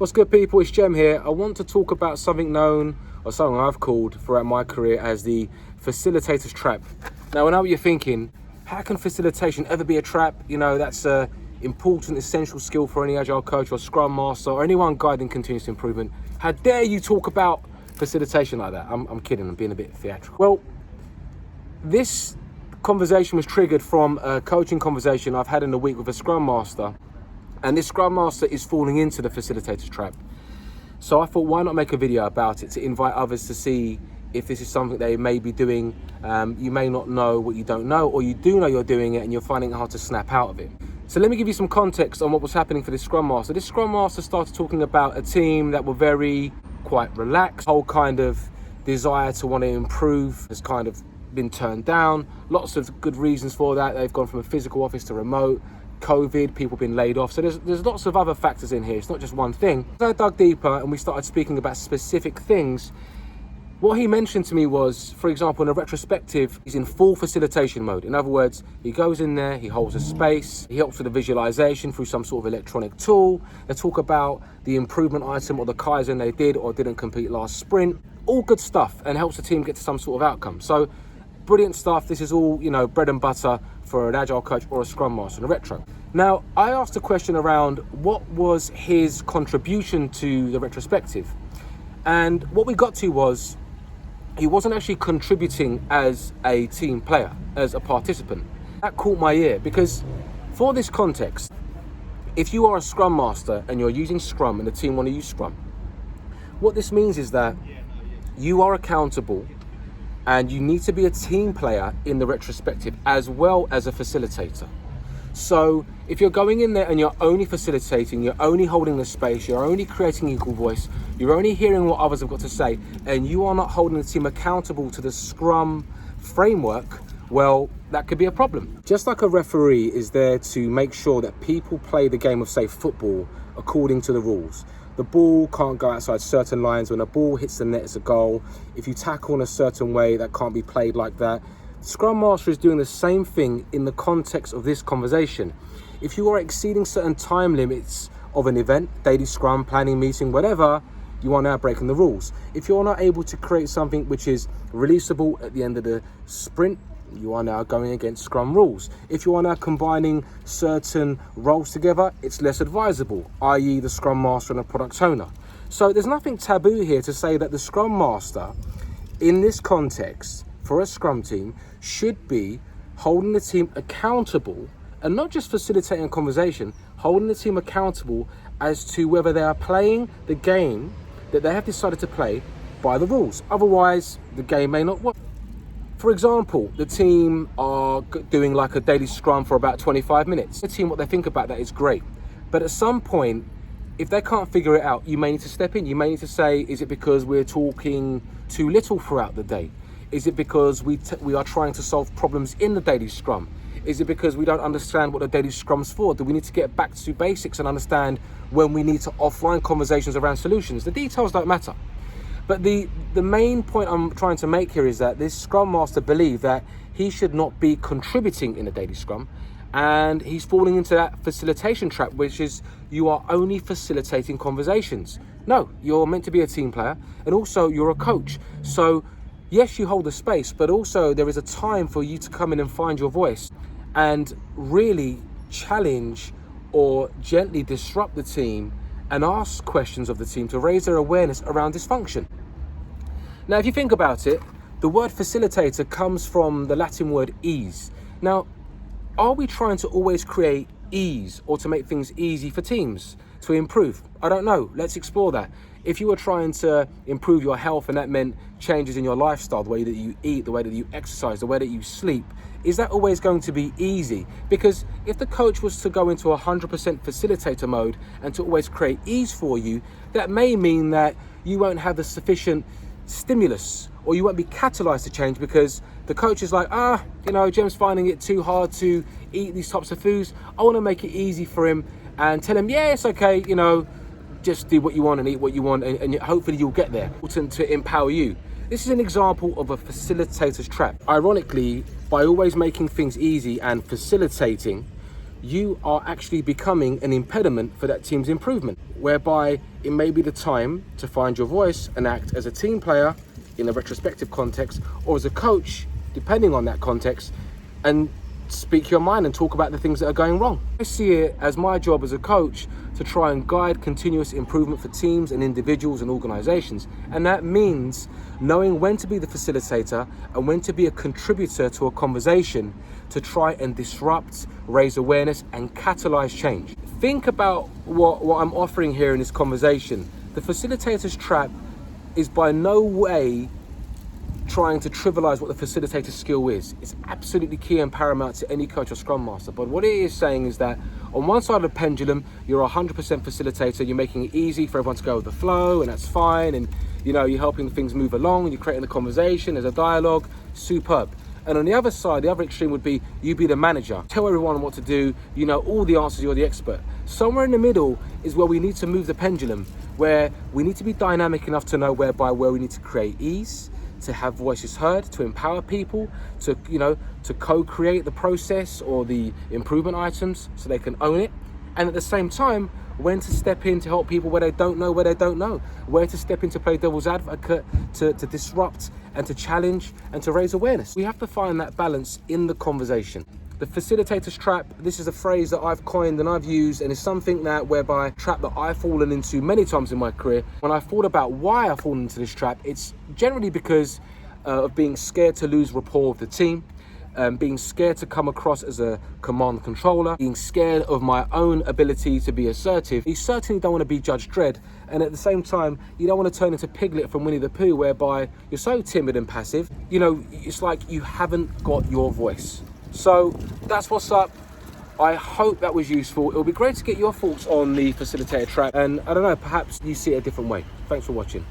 What's good, people? It's Jem here. I want to talk about something known, or something I've called throughout my career as the Facilitator Trap. Now, I know what you're thinking. How can facilitation ever be a trap? You know, that's an important, essential skill for any Agile coach or Scrum Master or anyone guiding continuous improvement. How dare you talk about facilitation like that? I'm kidding. I'm being a bit theatrical. Well, this conversation was triggered from a coaching conversation I've had in a week with a Scrum Master. And this Scrum Master is falling into the Facilitator Trap. So I thought, why not make a video about it to invite others to see if this is something they may be doing. You may not know what you don't know, or you do know you're doing it and you're finding it hard to snap out of it. So let me give you some context on what was happening for this Scrum Master. This Scrum Master started talking about a team that were quite relaxed. Whole kind of desire to want to improve has kind of been turned down. Lots of good reasons for that. They've gone from a physical office to remote. COVID, people been laid off. So there's lots of other factors in here. It's not just one thing. As I dug deeper and we started speaking about specific things, what he mentioned to me was, for example, in a retrospective, he's in full facilitation mode. In other words, he goes in there, he holds a space, he helps with the visualization through some sort of electronic tool. They talk about the improvement item or the Kaizen they did or didn't complete last sprint. All good stuff, and helps the team get to some sort of outcome. So brilliant stuff. This is all, you know, bread and butter for an Agile coach or a Scrum Master in a retro. Now, I asked a question around what was his contribution to the retrospective. And what we got to was, he wasn't actually contributing as a team player, as a participant. That caught my ear because for this context, if you are a Scrum Master and you're using Scrum and the team want to use Scrum, what this means is that you are accountable and you need to be a team player in the retrospective as well as a facilitator. So if you're going in there and you're only facilitating, you're only holding the space, you're only creating equal voice, you're only hearing what others have got to say, and you are not holding the team accountable to the Scrum framework, well, that could be a problem. Just like a referee is there to make sure that people play the game of, say, football according to the rules. The ball can't go outside certain lines. When a ball hits the net, it's a goal. If you tackle in a certain way, that can't be played like that. Scrum Master is doing the same thing in the context of this conversation. If you are exceeding certain time limits of an event, daily Scrum, planning, meeting, whatever, you are now breaking the rules. If you're not able to create something which is releasable at the end of the sprint, you are now going against Scrum rules. If you are now combining certain roles together, it's less advisable, i.e. the Scrum Master and a product owner. So there's nothing taboo here to say that the Scrum Master, in this context, for a Scrum team, should be holding the team accountable and not just facilitating a conversation, holding the team accountable as to whether they are playing the game that they have decided to play by the rules. Otherwise, the game may not work. For example, the team are doing like a daily Scrum for about 25 minutes. The team, what they think about that is great. But at some point, if they can't figure it out, you may need to step in. You may need to say, is it because we're talking too little throughout the day? Is it because we are trying to solve problems in the daily Scrum? Is it because we don't understand what the daily Scrum's for? Do we need to get back to basics and understand when we need to offline conversations around solutions? The details don't matter. But the main point I'm trying to make here is that this Scrum Master believed that he should not be contributing in a daily Scrum, and he's falling into that facilitation trap, which is you are only facilitating conversations. No, you're meant to be a team player, and also you're a coach. So yes, you hold the space, but also there is a time for you to come in and find your voice and really challenge or gently disrupt the team and ask questions of the team to raise their awareness around dysfunction. Now, if you think about it, the word facilitator comes from the Latin word ease. Now, are we trying to always create ease or to make things easy for teams to improve? I don't know. Let's explore that. If you were trying to improve your health and that meant changes in your lifestyle, the way that you eat, the way that you exercise, the way that you sleep, is that always going to be easy? Because if the coach was to go into 100% facilitator mode and to always create ease for you, that may mean that you won't have the sufficient stimulus, or you won't be catalyzed to change because the coach is like, Jem's finding it too hard to eat these types of foods. I want to make it easy for him and tell him, yeah, it's okay, just do what you want and eat what you want, and hopefully you'll get there. To empower you. This is an example of a facilitator's trap. Ironically, by always making things easy and facilitating, you are actually becoming an impediment for that team's improvement, whereby it may be the time to find your voice and act as a team player in a retrospective context, or as a coach, depending on that context, and speak your mind and talk about the things that are going wrong. I see it as my job as a coach to try and guide continuous improvement for teams and individuals and organizations. And that means knowing when to be the facilitator and when to be a contributor to a conversation to try and disrupt, raise awareness, and catalyze change. Think about what I'm offering here in this conversation. The Facilitator's Trap is by no way trying to trivialize what the facilitator skill is. It's absolutely key and paramount to any coach or scrum master. But what it is saying is that on one side of the pendulum, you're 100% facilitator, you're making it easy for everyone to go with the flow, and that's fine. And you know, you're helping things move along, and you're creating a conversation, there's a dialogue, superb. And on the other side, the other extreme would be you be the manager. Tell everyone what to do, you know all the answers, you're the expert. Somewhere in the middle is where we need to move the pendulum, where we need to be dynamic enough to know where we need to create ease, to have voices heard, to empower people, to co-create the process or the improvement items so they can own it. And at the same time, when to step in to help people where they don't know, where to step in to play devil's advocate, to disrupt and to challenge and to raise awareness. We have to find that balance in the conversation. The Facilitator's Trap, this is a phrase that I've coined and I've used, and it's something trap that I've fallen into many times in my career. When I thought about why I've fallen into this trap, it's generally because of being scared to lose rapport with the team, being scared to come across as a command controller, being scared of my own ability to be assertive. You certainly don't want to be Judge Dredd, and at the same time, you don't want to turn into Piglet from Winnie the Pooh, whereby you're so timid and passive. You know, it's like you haven't got your voice. So that's what's up. I hope that was useful. It'll be great to get your thoughts on the Facilitator Trap, and I don't know, perhaps you see it a different way. Thanks for watching.